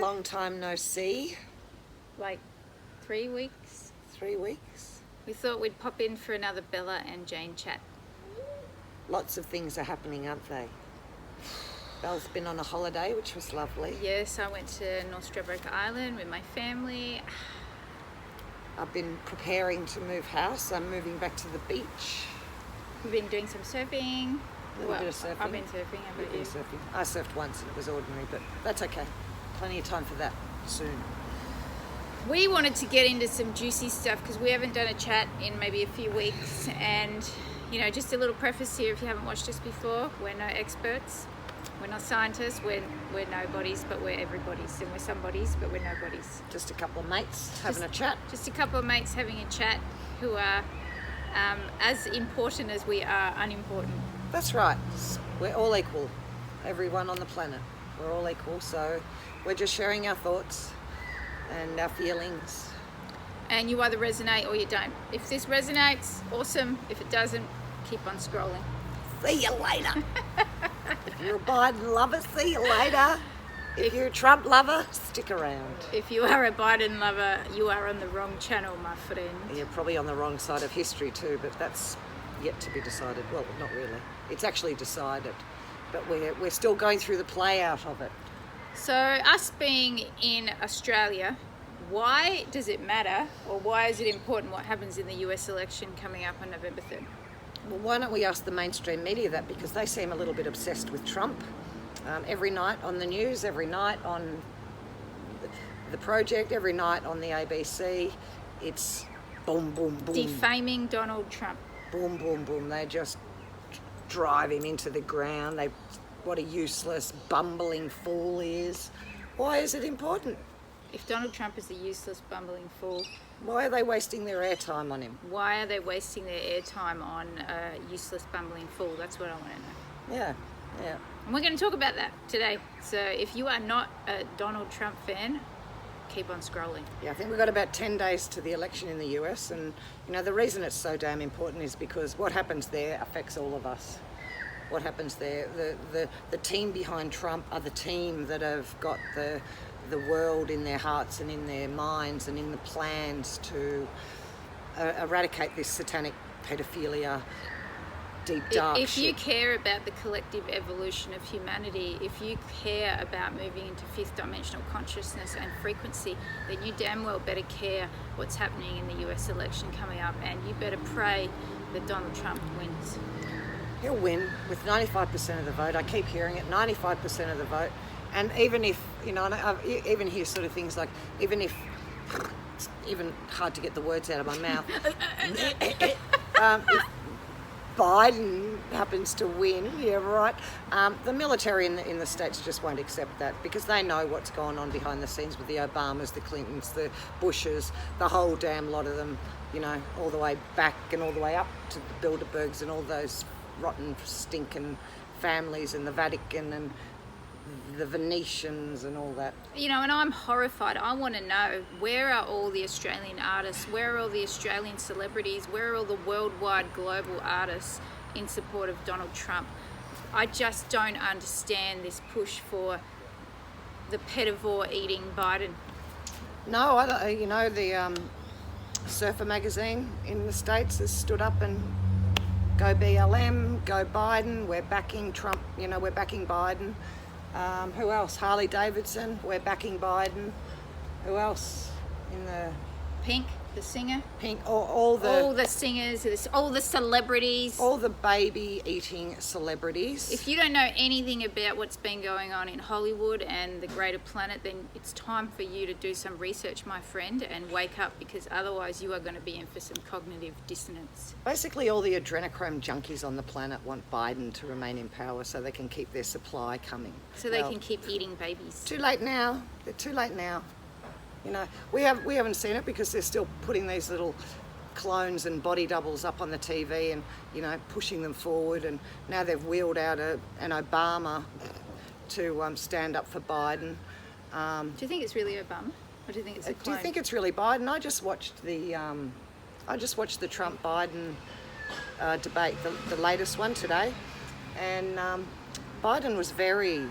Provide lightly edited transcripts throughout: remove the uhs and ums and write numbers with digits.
long time no see. Like 3 weeks. 3 weeks. We thought we'd pop in for another Bella and Jane chat. Lots of things are happening, aren't they? Belle's been on a holiday, which was lovely. Yes, I went to North Stradbroke Island with my family. I've been preparing to move house. I'm moving back to the beach. We've been doing some surfing. A little bit of surfing. I've been surfing. How about you? Surfing. I surfed once and it was ordinary, but that's okay. Plenty of time for that soon. We wanted to get into some juicy stuff because we haven't done a chat in maybe a few weeks. And, you know, just a little preface here, if you haven't watched us before, we're no experts. We're not scientists, we're nobodies, but we're everybody's. And we're somebodies, but we're nobodies. Just a couple of mates having a chat. Just a couple of mates having a chat who are as important as we are unimportant. That's right. We're all equal. Everyone on the planet. We're all equal. So we're just sharing our thoughts and our feelings. And you either resonate or you don't. If this resonates, awesome. If it doesn't, keep on scrolling. See you later. If you're a Biden lover, see you later. If you're a Trump lover, stick around. If you are a Biden lover, you are on the wrong channel, my friend. You're probably on the wrong side of history too, but that's yet to be decided. Well, not really. It's actually decided, but we're still going through the play out of it. So us being in Australia, why does it matter, or why is it important what happens in the US election coming up on November 3rd? Well, why don't we ask the mainstream media that, because they seem a little bit obsessed with Trump. Every night on the news, every night on the Project, every night on the ABC, it's boom, boom, boom. Defaming Donald Trump. Boom, boom, boom. They just drive him into the ground. What a useless, bumbling fool he is. Why is it important? If Donald Trump is a useless, bumbling fool, why are they wasting their airtime on him? Why are they wasting their airtime on a useless, bumbling fool? That's what I want to know. Yeah, yeah. And we're going to talk about that today. So if you are not a Donald Trump fan, keep on scrolling. Yeah, I think we've got about 10 days to the election in the US, and you know the reason it's so damn important is because what happens there affects all of us. What happens there, the team behind Trump are the team that have got the world in their hearts and in their minds and in the plans to eradicate this satanic pedophilia, deep dark If shit. you care about the collective evolution of humanity, if you care about moving into fifth dimensional consciousness and frequency, then you damn well better care what's happening in the US election coming up, and you better pray that Donald Trump wins. He'll win with 95% of the vote. I keep hearing it, 95% of the vote. And even if, you know, I even hear sort of things like, even hard to get the words out of my mouth, if Biden happens to win, yeah, right, the military in the States just won't accept that, because they know what's going on behind the scenes with the Obamas, the Clintons, the Bushes, the whole damn lot of them, you know, all the way back and all the way up to the Bilderbergs and all those rotten, stinking families and the Vatican and the Venetians and all that. You know, and I'm horrified. I want to know, where are all the Australian artists? Where are all the Australian celebrities? Where are all the worldwide global artists in support of Donald Trump? I just don't understand this push for the pedivore eating Biden. No, I don't, you know, the Surfer magazine in the States has stood up and go BLM, go Biden, we're backing Trump, you know, we're backing Biden. Who else? Harley Davidson, we're backing Biden. Who else in the... Pink, the singer. Pink, all the singers, all the celebrities. All the baby-eating celebrities. If you don't know anything about what's been going on in Hollywood and the greater planet, then it's time for you to do some research, my friend, and wake up, because otherwise you are going to be in for some cognitive dissonance. Basically, all the adrenochrome junkies on the planet want Biden to remain in power so they can keep their supply coming. So they can keep eating babies. Too late now. They're too late now. You know, we haven't seen it because they're still putting these little clones and body doubles up on the TV and, you know, pushing them forward. And now they've wheeled out an Obama to stand up for Biden. Do you think it's really Obama, or do you think it's a clone? Do you think it's really Biden? I just watched the Trump Biden debate, the latest one today, and Biden was very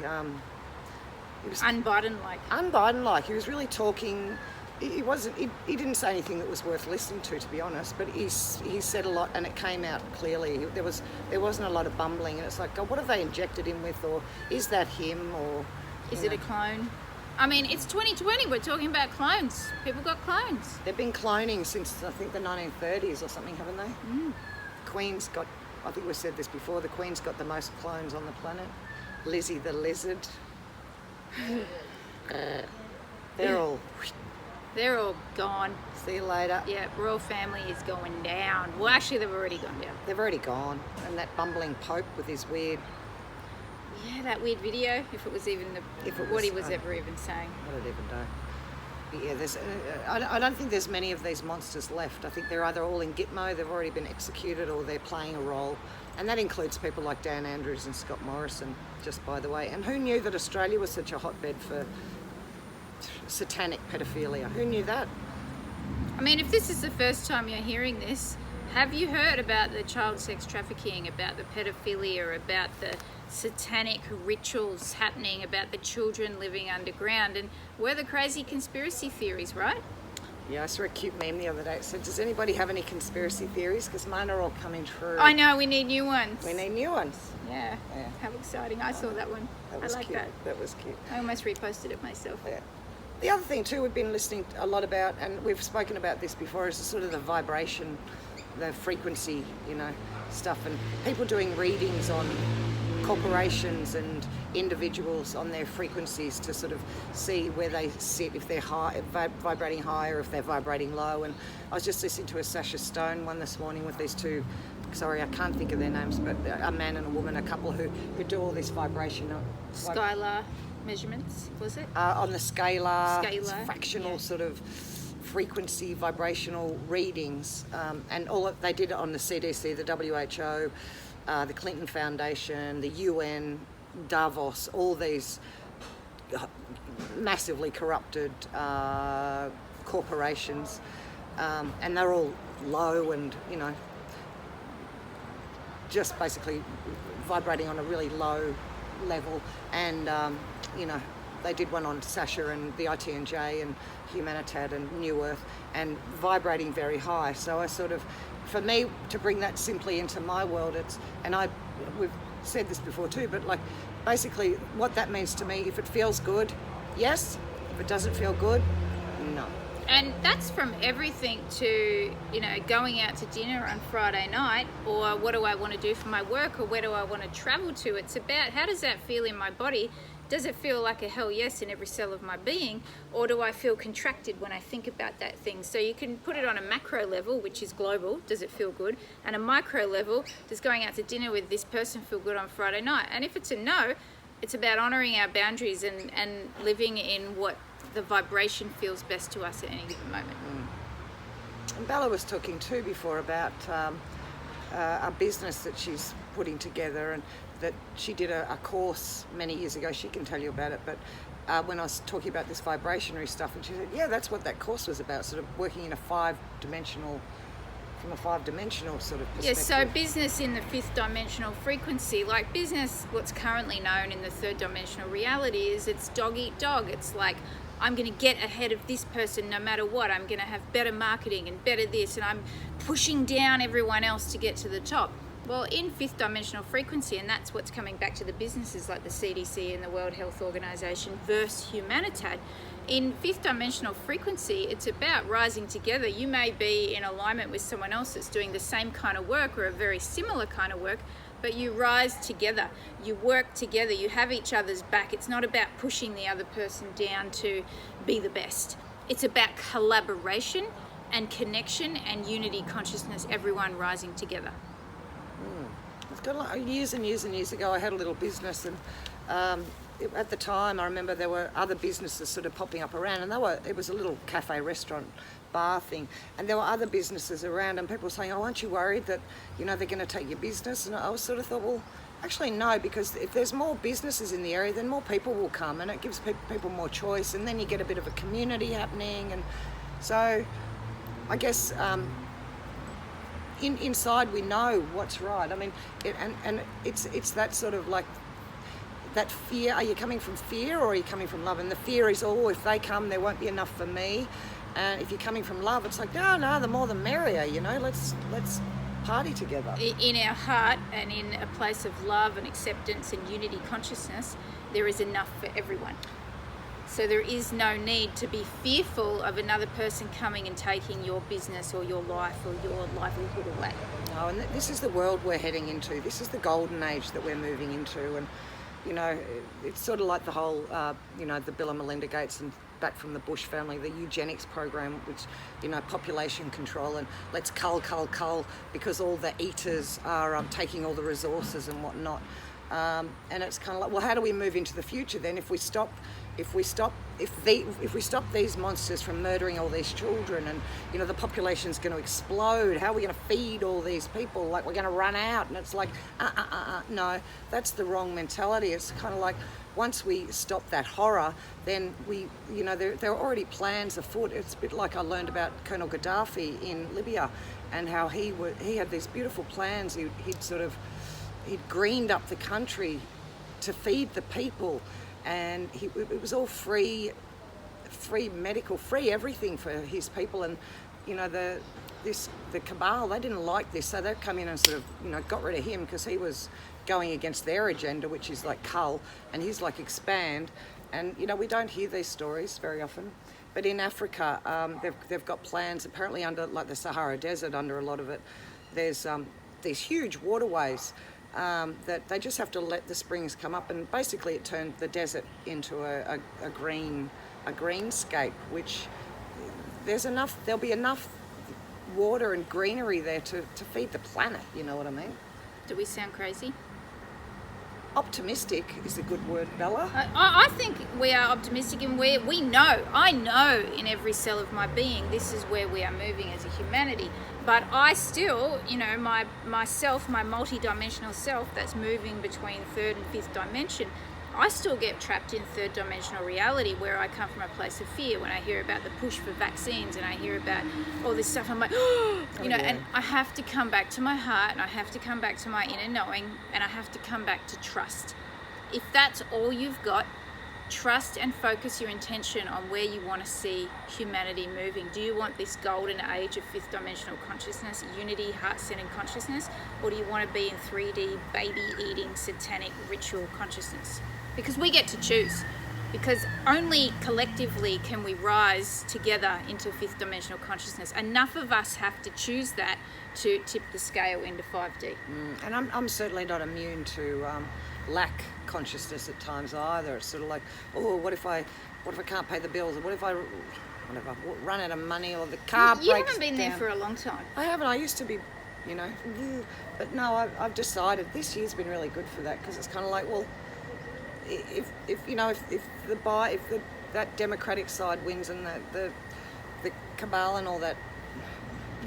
He was Unbiden-like. unbiden-like. He was really talking. He wasn't. He didn't say anything that was worth listening to be honest. But he said a lot, and it came out clearly. There wasn't a lot of bumbling, and it's like, God, what have they injected him with, or is that him, or Is it a clone? I mean, it's 2020. We're talking about clones. People got clones. They've been cloning since I think the 1930s or something, haven't they? Queen's got. I think we said this before. The Queen's got the most clones on the planet. Lizzie the lizard. They're all. They're all gone. See you later. Yeah, royal family is going down. Well, actually, they've already gone down. They've already gone. And that bumbling Pope with his weird. Yeah, that weird video. If it was even what he was ever even saying. I don't even know. But yeah, there's. I don't think there's many of these monsters left. I think they're either all in Gitmo, they've already been executed, or they're playing a role. And that includes people like Dan Andrews and Scott Morrison, just by the way. And who knew that Australia was such a hotbed for satanic pedophilia? Who knew that? I mean, if this is the first time you're hearing this, have you heard about the child sex trafficking, about the pedophilia, about the satanic rituals happening, about the children living underground? And we're the crazy conspiracy theories, right? Yeah, I saw a cute meme the other day. It said, does anybody have any conspiracy theories? Because mine are all coming true. I know, we need new ones. We need new ones. Yeah. How exciting. I saw that one. That was I like cute. that. That was cute. I almost reposted it myself. Yeah. The other thing too we've been listening a lot about, and we've spoken about this before, is sort of the vibration, the frequency, stuff, and people doing readings on corporations and individuals on their frequencies to sort of see where they sit, if they're high, vibrating high, or if they're vibrating low. And I was just listening to a Sasha Stone one this morning with these two, sorry, I can't think of their names, but a man and a woman, a couple who do all this vibration. Scalar measurements, was it? On the scalar fractional yeah. sort of frequency vibrational readings, and they did it on the CDC, the WHO, the Clinton Foundation, the UN, Davos, all these massively corrupted corporations, and they're all low and just basically vibrating on a really low level. And they did one on Sasha and the ITNJ and Humanitat and New Earth, and vibrating very high. So I sort of, for me, to bring that simply into my world, we've said this before too, but like basically what that means to me, if it feels good, yes. If it doesn't feel good, no. And that's from everything to, going out to dinner on Friday night, or what do I want to do for my work, or where do I want to travel to? It's about, how does that feel in my body? Does it feel like a hell yes in every cell of my being, or do I feel contracted when I think about that thing? So you can put it on a macro level, which is global, does it feel good? And a micro level, does going out to dinner with this person feel good on Friday night? And if it's a no, it's about honouring our boundaries and living in what the vibration feels best to us at any given moment. And Bella was talking too before about a business that she's putting together, and that she did a course many years ago. She can tell you about it, but when I was talking about this vibrationary stuff, and she said, yeah, that's what that course was about, sort of working in from a five-dimensional sort of perspective. Yeah, so business in the fifth dimensional frequency, like business, what's currently known in the third dimensional reality is it's dog eat dog. It's like, I'm going to get ahead of this person no matter what. I'm going to have better marketing and better this, and I'm pushing down everyone else to get to the top. Well, in fifth dimensional frequency, and that's what's coming back to the businesses like the CDC and the World Health Organization versus Humanitat. In fifth dimensional frequency, it's about rising together. You may be in alignment with someone else that's doing the same kind of work or a very similar kind of work, but you rise together, you work together, you have each other's back. It's not about pushing the other person down to be the best. It's about collaboration and connection and unity consciousness, everyone rising together. It's got years and years and years ago, I had a little business, and at the time I remember there were other businesses sort of popping up around, and it was a little cafe, restaurant, bar thing, and there were other businesses around, and people were saying, oh, aren't you worried that they're going to take your business? And I was sort of thought, well, actually no, because if there's more businesses in the area, then more people will come, and it gives people more choice, and then you get a bit of a community happening. And so I guess inside we know what's right. I mean, it's that sort of like that fear. Are you coming from fear or are you coming from love? And the fear is, oh, if they come, there won't be enough for me. And if you're coming from love, it's like, no, the more the merrier, you know, let's party together. In our heart and in a place of love and acceptance and unity consciousness, there is enough for everyone. So there is no need to be fearful of another person coming and taking your business or your life or your livelihood away. No, and this is the world we're heading into. This is the golden age that we're moving into. And, you know, it's sort of like the whole, you know, the Bill and Melinda Gates and back from the Bush family, the eugenics program, which, you know, population control and let's cull, because all the eaters are taking all the resources and whatnot. And it's kind of like, well, how do we move into the future then? If we stop these monsters from murdering all these children, and you know the population's going to explode, how are we going to feed all these people? Like, we're going to run out. And it's like, no, that's the wrong mentality. It's kind of like, once we stop that horror, then we, you know, there are already plans afoot. It's a bit like I learned about Colonel Gaddafi in Libya, and how he had these beautiful plans. He'd greened up the country to feed the people, and it was all free medical, free everything for his people. And you know, the cabal, they didn't like this, so they've come in and sort of, you know, got rid of him because he was going against their agenda, which is like cull, and he's like expand. And you know, we don't hear these stories very often, but in Africa, they've got plans apparently under, like the Sahara Desert, under a lot of it, there's these huge waterways that they just have to let the springs come up, and basically it turned the desert into a greenscape, which there'll be enough water and greenery there to feed the planet, you know what I mean? Do we sound crazy? Optimistic is a good word, Bella. I think we are optimistic, and I know in every cell of my being this is where we are moving as a humanity. But I still, you know, my multi-dimensional self that's moving between third and fifth dimension, I still get trapped in third dimensional reality where I come from a place of fear. When I hear about the push for vaccines and I hear about all this stuff, I'm like, you know, and I have to come back to my heart, and I have to come back to my inner knowing, and I have to come back to trust. If that's all you've got, trust and focus your intention on where you want to see humanity moving. Do you want this golden age of fifth dimensional consciousness, unity, heart-centered consciousness, or do you want to be in 3D, baby-eating, satanic ritual consciousness? Because we get to choose. Because only collectively can we rise together into fifth dimensional consciousness. Enough of us have to choose that to tip the scale into 5D. And I'm certainly not immune to lack consciousness at times either. It's sort of like, oh, what if I can't pay the bills, or what if I run out of money, or the car breaks down? You haven't been there for a long time. I haven't. I used to be, you know, but no, I've decided this year's been really good for that, because it's kind of like, well, if that Democratic side wins and the cabal and all that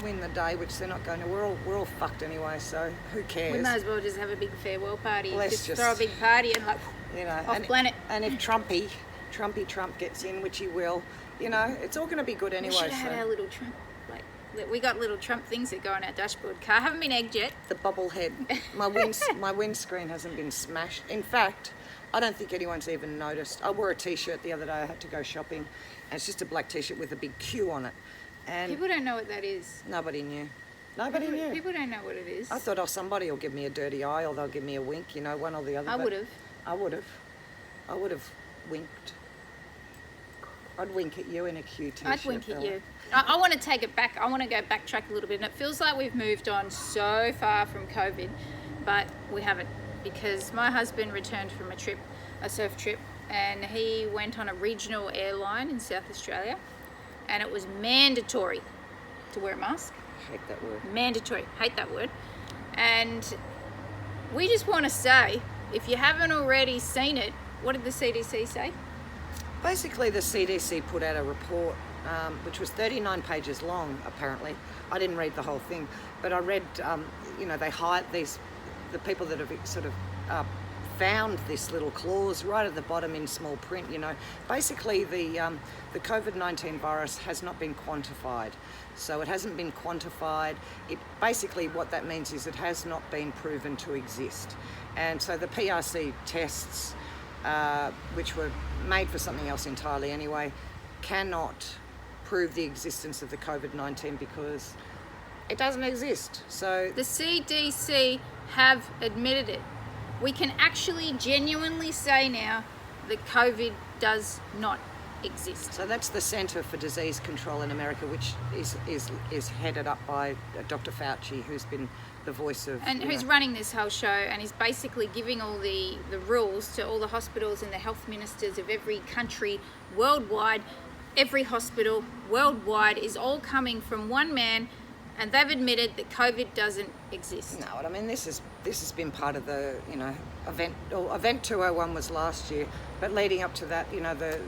win the day, which they're not going to, we're all fucked anyway, so who cares? We might as well just have a big farewell party. Let's just throw a big party and, like, you know, off planet. And if Trump gets in, which he will, you know, it's all going to be good anyway. We should have had our little Trump, like, we got little Trump things that go on our dashboard car. Haven't been egged yet. The bobblehead. My windscreen hasn't been smashed. In fact, I don't think anyone's even noticed. I wore a t-shirt the other day. I had to go shopping, and it's just a black t-shirt with a big Q on it. And people don't know what that is. Nobody knew. People don't know what it is. I thought, oh, somebody will give me a dirty eye, or they'll give me a wink, you know, one or the other. I would have winked. I'd wink at you in a Q t-shirt. I'd wink at you. I want to take it back. I want to go backtrack a little bit. And it feels like we've moved on so far from COVID, but we haven't, because my husband returned from a surf trip, and he went on a regional airline in South Australia, and it was mandatory to wear a mask. I hate that word. Mandatory. Hate that word. And we just want to say, if you haven't already seen it, what did the CDC say? Basically, the CDC put out a report, which was 39 pages long, apparently. I didn't read the whole thing, but I read, you know, they hired the people that have sort of found this little clause right at the bottom in small print, you know. Basically, the COVID-19 virus has not been quantified. So it hasn't been quantified. Basically what that means is it has not been proven to exist. And so the PRC tests which were made for something else entirely anyway, cannot prove the existence of the COVID-19 because it doesn't exist. So The CDC have admitted it. We can actually genuinely say now that COVID does not exist. So that's the Centre for Disease Control in America, which is headed up by Dr. Fauci, who's been the voice of... And who's running this whole show and is basically giving all the rules to all the hospitals and the health ministers of every country worldwide. Every hospital worldwide is all coming from one man, and they've admitted that COVID doesn't exist. No, I mean, this has been part of the, Event 201 was last year, but leading up to that, the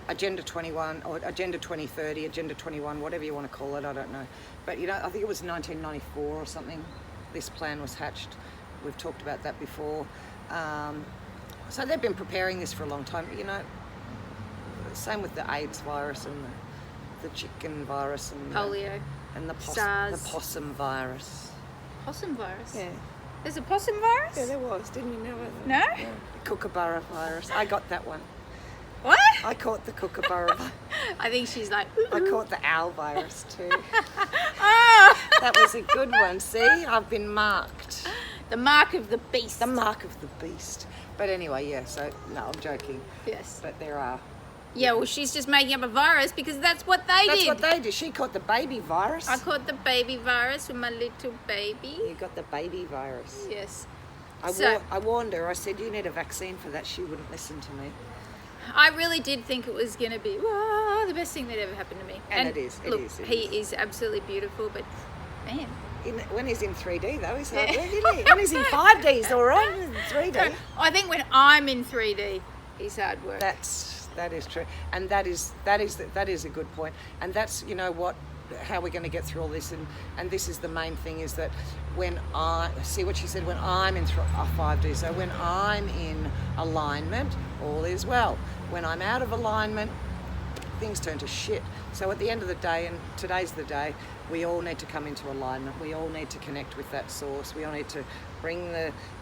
Agenda 21 or Agenda 2030, Agenda 21, whatever you want to call it, I don't know. But, I think it was 1994 or something, this plan was hatched. We've talked about that before. So they've been preparing this for a long time, Same with the AIDS virus and the chicken virus and Polio. And the SARS. possum virus. Possum virus? Yeah. There's a possum virus? Yeah, there was. Didn't you know it? No? Yeah. The kookaburra virus. I got that one. What? I caught the kookaburra virus. I think she's like, I caught the owl virus too. oh! That was a good one. See, I've been marked. The mark of the beast. The mark of the beast. But anyway, yeah, so, no, I'm joking. Yes. But there are. Yeah, well, she's just making up a virus because that's what they did. That's what they did. She caught the baby virus. I caught the baby virus with my little baby. You got the baby virus. Yes. I warned her. I said, you need a vaccine for that. She wouldn't listen to me. I really did think it was going to be the best thing that ever happened to me. And it is. He is absolutely beautiful, but man. When he's in 3D though, he's hard work, isn't he? When he's in 5D, he's all right. In 3D. I think when I'm in 3D, he's hard work. That is true, and that is a good point, and that's how we're going to get through all this, and this is the main thing is that when I see what she said, when I'm in 5D, so when I'm in alignment, all is well. When I'm out of alignment, things turn to shit. So at the end of the day, and today's the day, we all need to come into alignment. We all need to connect with that source. We all need to bring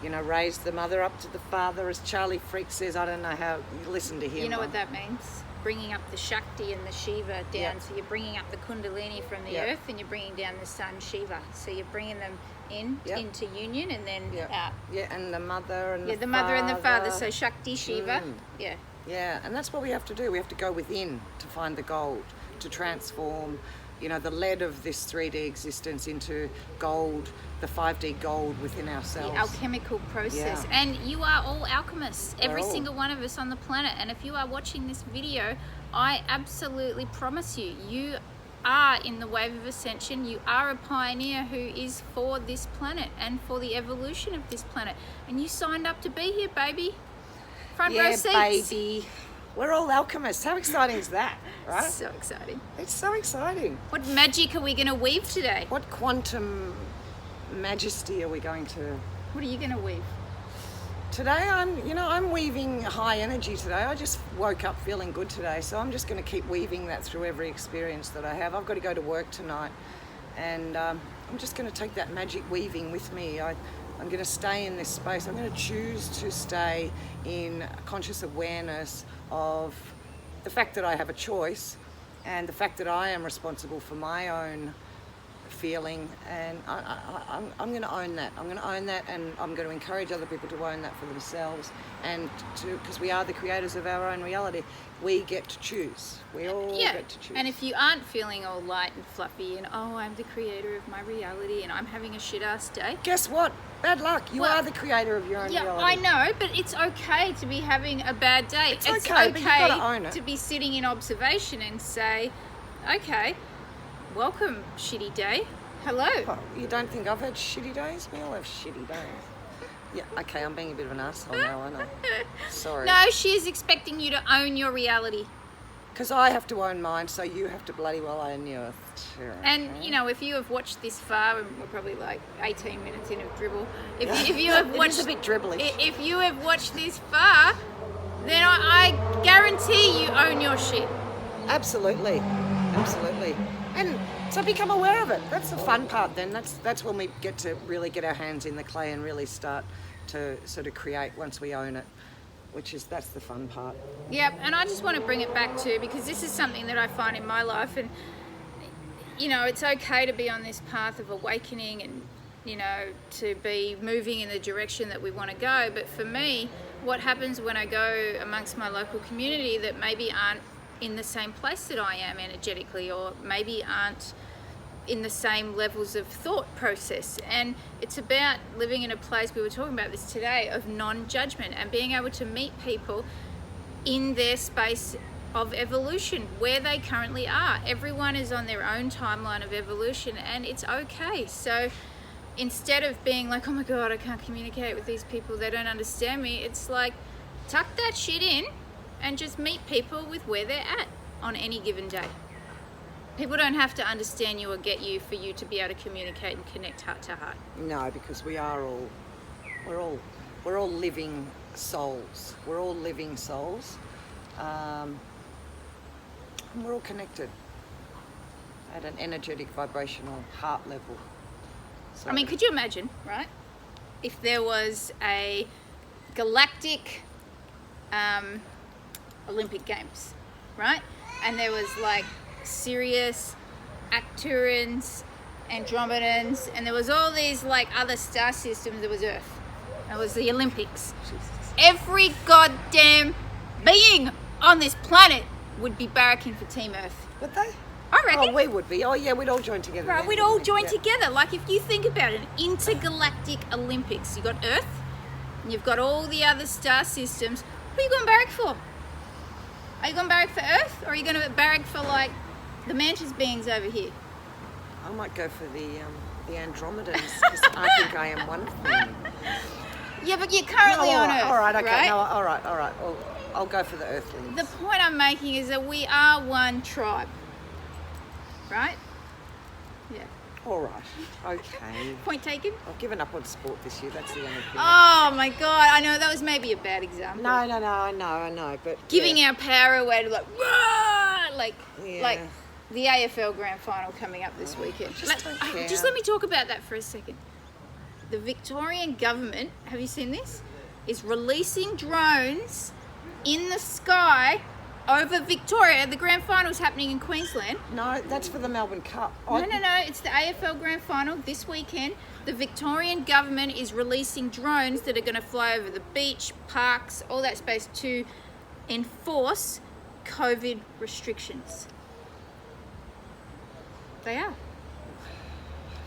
raise the mother up to the father, as Charlie Freak says. I don't know how, listen to him. You know what that means? Bringing up the Shakti and the Shiva down. Yep. So you're bringing up the Kundalini from the Yep. earth, and you're bringing down the sun Shiva. So you're bringing them into union and then out. Yeah, and the mother and the mother and the father. So Shakti, Shiva. Yeah. Yeah, and that's what we have to do. We have to go within to find the gold, to transform, the lead of this 3D existence into gold, the 5D gold within ourselves. The alchemical process. Yeah. And you are all alchemists, every all. single one of us on the planet. And if you are watching this video, I absolutely promise you, you are in the wave of ascension. You are a pioneer who is for this planet and for the evolution of this planet. And you signed up to be here, baby. Front row seats. Baby. We're all alchemists. How exciting is that, right? So exciting. It's so exciting. What magic are we going to weave today? What quantum majesty are we going to... What are you going to weave? Today I'm weaving high energy today. I just woke up feeling good today, so I'm just going to keep weaving that through every experience that I have. I've got to go to work tonight, and I'm just going to take that magic weaving with me. I'm going to stay in this space. I'm going to choose to stay in conscious awareness of the fact that I have a choice and the fact that I am responsible for my own feeling, and I'm going to own that. I'm going to own that, and I'm going to encourage other people to own that for themselves, and because we are the creators of our own reality. We get to choose. We all get to choose. And if you aren't feeling all light and fluffy and I'm the creator of my reality and I'm having a shit ass day, guess what? Bad luck. You are the creator of your own reality. I know, but it's okay to be having a bad day. It's okay, but you've got to own it. To be sitting in observation and say, okay, welcome, shitty day. Hello. Well, you don't think I've had shitty days? We all have shitty days. Yeah, okay, I'm being a bit of an asshole now, aren't I? Sorry. No, she's expecting you to own your reality. Because I have to own mine, so you have to bloody well own yours too. And, if you have watched this far, and we're probably like 18 minutes in of dribble, if you have watched... It is a bit dribbly. If you have watched this far, then I guarantee you own your shit. Absolutely. Absolutely. And so become aware of it. That's the fun part then. That's when we get to really get our hands in the clay and really start to sort of create once we own it. that's the fun part. Yep, and I just want to bring it back to, because this is something that I find in my life, and you know, it's okay to be on this path of awakening and, you know, to be moving in the direction that we want to go. But for me, what happens when I go amongst my local community that maybe aren't in the same place that I am energetically, or maybe aren't in the same levels of thought process? And it's about living in a place, we were talking about this today, of non-judgment, and being able to meet people in their space of evolution where they currently are. Everyone is on their own timeline of evolution, and it's okay. So instead of being like, oh my god, I can't communicate with these people, they don't understand me, it's like, tuck that shit in and just meet people with where they're at on any given day. People don't have to understand you or get you for you to be able to communicate and connect heart to heart. No, because we're all living souls. We're all living souls. And we're all connected at an energetic, vibrational heart level. So, I mean, could you imagine, right, if there was a galactic Olympic Games, right? And there was like Sirius, Arcturans, Andromedans, and there was all these like other star systems. There was Earth. It was the Olympics. Jesus. Every goddamn being on this planet would be barracking for Team Earth. Would they? I reckon. Oh, we would be. Oh, yeah, we'd all join together. Right, then, we'd all wouldn't we? join together. Like, if you think about it, an intergalactic Olympics. You've got Earth, and you've got all the other star systems. Who are you going to barrack for? Are you going to barrack for Earth, or are you going to barrack for, like, the mantis beings over here? I might go for the Andromedans, because I think I am one of them. Yeah, but you're currently on Earth, All right, okay. right? No, all right. I'll go for the Earthlings. The point I'm making is that we are one tribe, right? Yeah. All right. Okay. Point taken? I've given up on sport this year. That's the only thing. Oh my god, I know that was maybe a bad example. No, I know. But Giving yeah. our power away to like, "Rah!" like Yeah. the AFL Grand Final coming up this weekend. Just don't care. Just let me talk about that for a second. The Victorian government, have you seen this? Is releasing drones in the sky over Victoria. The Grand Final is happening in Queensland. No, that's for the Melbourne Cup. No, it's the AFL Grand Final this weekend. The Victorian government is releasing drones that are going to fly over the beach, parks, all that space to enforce COVID restrictions. They are.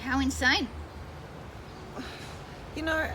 How insane. You know,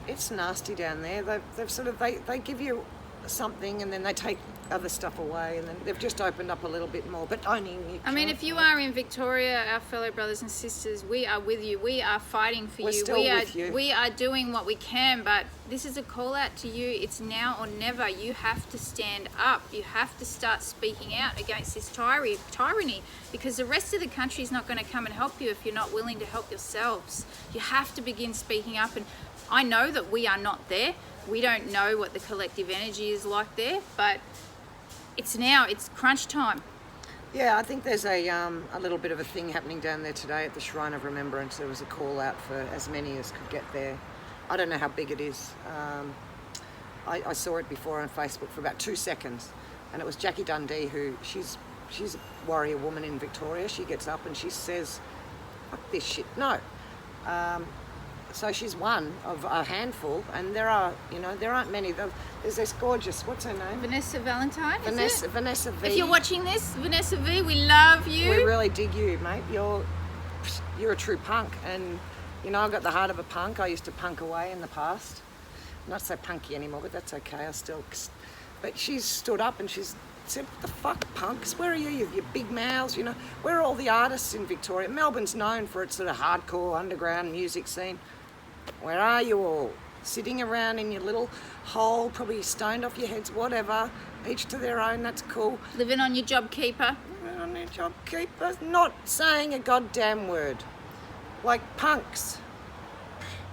it's nasty down there. They've sort of they give you something and then they take other stuff away, and then they've just opened up a little bit more, but only in I mean, if you are in Victoria, our fellow brothers and sisters, we are with you. We are fighting for We're you. still with you. We are doing what we can, but this is a call out to you. It's now or never. You have to stand up. You have to start speaking out against this tyranny, because the rest of the country is not going to come and help you if you're not willing to help yourselves. You have to begin speaking up, and I know that we are not there. We don't know what the collective energy is like there, but it's crunch time. Yeah, I think there's a little bit of a thing happening down there today at the Shrine of Remembrance. There was a call out for as many as could get there. I don't know how big it is. I saw it before on Facebook for about 2 seconds, and it was Jackie Dundee, who she's a warrior woman in Victoria. She gets up and she says, "Fuck this shit, no." So she's one of a handful, and there aren't many. There's this gorgeous, what's her name? Vanessa Valentine, is it? Vanessa V. If you're watching this, Vanessa V, we love you. We really dig you, mate. You're a true punk, and you know, I've got the heart of a punk. I used to punk away in the past. I'm not so punky anymore, but that's okay. But she's stood up and she's said, "What the fuck, punks? Where are you? You big mouths, you know. Where are all the artists in Victoria? Melbourne's known for its sort of hardcore underground music scene. Where are you all? Sitting around in your little hole, probably stoned off your heads, whatever. Each to their own, that's cool. Living on your job keeper. On your job keeper, not saying a goddamn word. Like punks.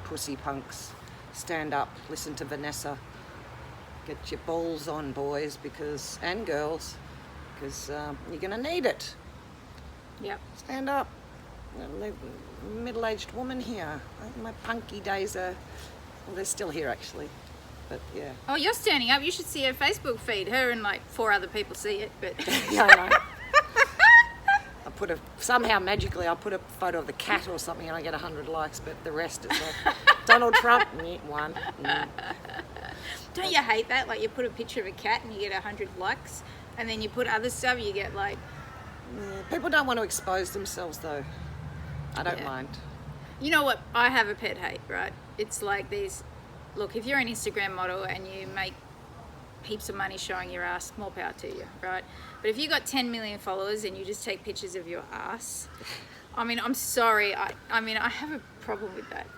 Pussy punks. Stand up, listen to Vanessa. Get your balls on, boys, and girls, because you're going to need it. Yep. Stand up. Middle-aged woman here. My punky days they're still here, actually. But yeah. Oh, you're standing up. You should see her Facebook feed. Her and like 4 other people see it, but Yeah, I know. Somehow magically I put a photo of the cat or something and I get 100 likes, but the rest is like Donald Trump, one. don't you hate that? Like you put a picture of a cat and you get 100 likes, and then you put other stuff, you get like. Yeah, people don't want to expose themselves though. I don't mind. You know what? I have a pet hate, right? It's like these. Look, if you're an Instagram model and you make heaps of money showing your ass, more power to you, right? But if you got 10 million followers and you just take pictures of your ass, I mean, I'm sorry. I mean, I have a problem with that.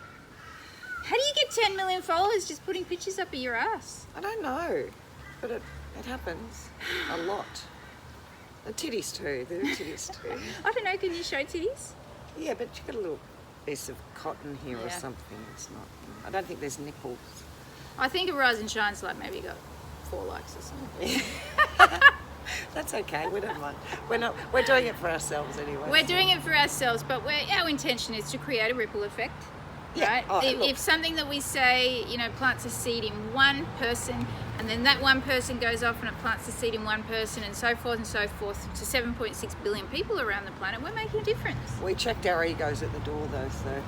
How do you get 10 million followers just putting pictures up of your ass? I don't know, but it happens a lot. The titties too. The titties too. I don't know. Can you show titties? Yeah, but you got a little piece of cotton here or Yeah. something. It's not. I don't think there's nipples. I think a Rise and Shine's like maybe got 4 likes or something. That's okay. We don't mind. We're doing it for ourselves anyway. We're doing it for ourselves, but our intention is to create a ripple effect. Yeah. Right? Oh, look. If something that we say, plants a seed in one person, and then that one person goes off and it plants a seed in one person, and so forth to 7.6 billion people around the planet, we're making a difference. We checked our egos at the door though, so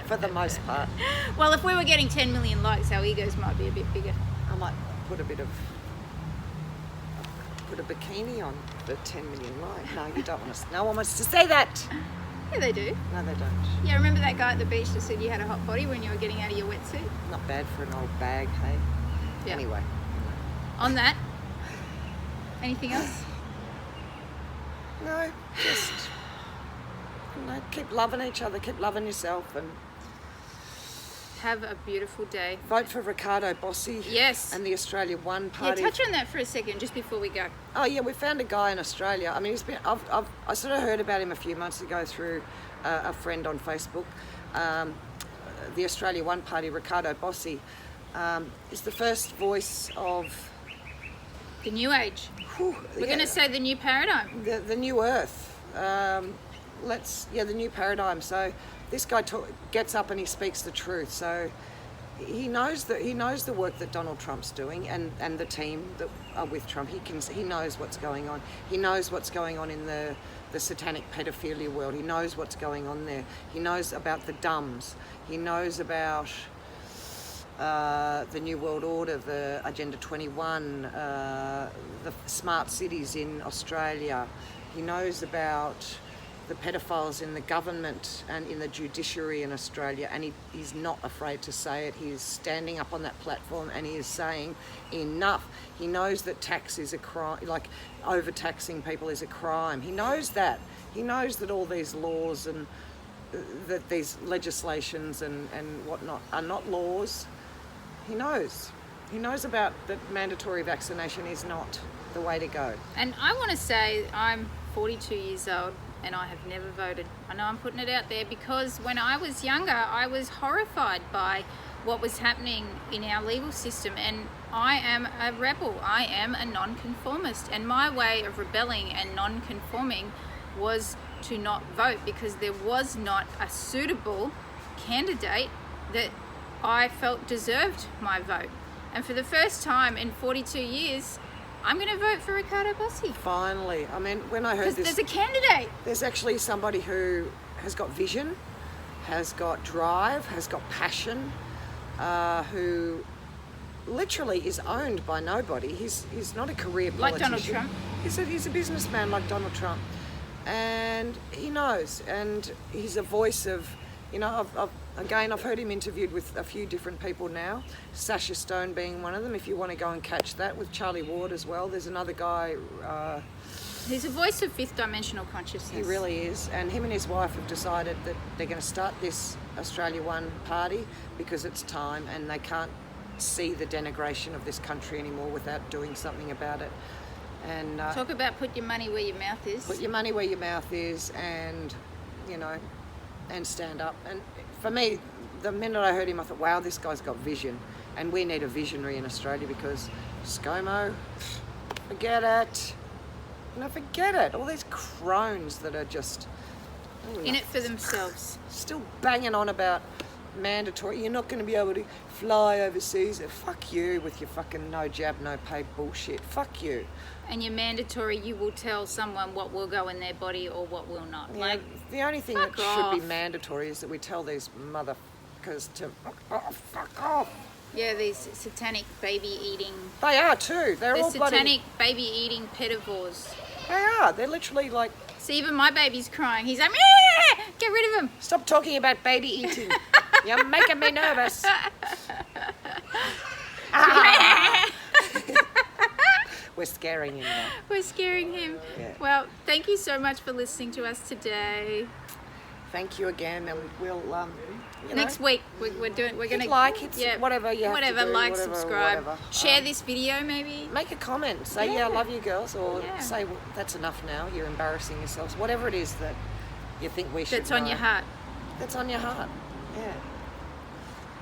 for the most part. Well, if we were getting 10 million likes, our egos might be a bit bigger. I might put a bikini on for 10 million likes. No, you don't want to. No one wants to say that. Yeah, they do. No, they don't. Yeah, remember that guy at the beach that said you had a hot body when you were getting out of your wetsuit? Not bad for an old bag, hey. Yeah. Anyway. On that, anything else? No, just keep loving each other, keep loving yourself, and Have a beautiful day. vote for Ricardo Bossi. Yes. And the Australia One Yeah, Party. touch on that for a second just before we go. Oh yeah, we found a guy in Australia. I mean, I sort of heard about him a few months ago through a friend on Facebook. The Australia One Party, Ricardo Bossi, is the first voice of The new age. We're going to say the new paradigm. the new Earth. The new paradigm. So this guy gets up and he speaks the truth. So he knows the work that Donald Trump's doing and the team that are with Trump. He knows what's going on. He knows what's going on in the satanic pedophilia world. He knows what's going on there. He knows about the dumbs. He knows about the New World Order, the Agenda 21, the smart cities in Australia. He knows about the pedophiles in the government and in the judiciary in Australia, and he's not afraid to say it. He is standing up on that platform and he is saying enough. He knows that tax is a crime, like overtaxing people is a crime. He knows that. He knows that all these laws and that these legislations and whatnot are not laws. He knows. He knows about that mandatory vaccination is not the way to go. And I want to say I'm 42 years old and I have never voted. I know I'm putting it out there because when I was younger, I was horrified by what was happening in our legal system, and I am a rebel. I am a non-conformist, and my way of rebelling and non-conforming was to not vote because there was not a suitable candidate that I felt deserved my vote. And for the first time in 42 years, I'm going to vote for Ricardo Bossi. Finally. I mean, when I heard Because this, there's a candidate. there's actually somebody who has got vision, has got drive, has got passion, who literally is owned by nobody. He's not a career politician. Like Donald Trump. He's a businessman like Donald Trump. And he knows, and he's a voice of, I've heard him interviewed with a few different people now, Sasha Stone being one of them, if you want to go and catch that, with Charlie Ward as well. There's another guy. He's a voice of fifth dimensional consciousness. He really is. And him and his wife have decided that they're going to start this Australia One party because it's time and they can't see the denigration of this country anymore without doing something about it. And Talk about put your money where your mouth is. put your money where your mouth is and, and stand up. And for me, the minute I heard him, I thought, wow, this guy's got vision. And we need a visionary in Australia because ScoMo, forget it. Forget it. All these crones that are just in it for themselves. still banging on about mandatory. You're not going to be able to fly overseas. Fuck you with your fucking no jab, no pay bullshit. Fuck you. And you're mandatory, you will tell someone what will go in their body or what will not. Yeah, Like, the only thing that fuck should be off. mandatory is that we tell these motherfuckers to fuck off. yeah, these satanic baby eating, They are too. They're the all bloody. satanic baby eating pedivores. They are. They're literally like. See, even my baby's crying. He's like, "Meh! Get rid of him." Stop talking about baby eating. You're making me nervous. We're scaring him now. We're scaring him. Yeah. Well, thank you so much for listening to us today. Thank you again, and we'll Next week we're gonna whatever you have to do, like, whatever, subscribe, whatever. share this video maybe. Make a comment. Say, Yeah. I love you girls, or Yeah. say, well, that's enough now. You're embarrassing yourselves. Whatever it is that you think we should That's on know. your heart. That's on your heart. Yeah.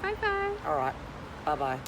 Bye bye. All right. Bye bye.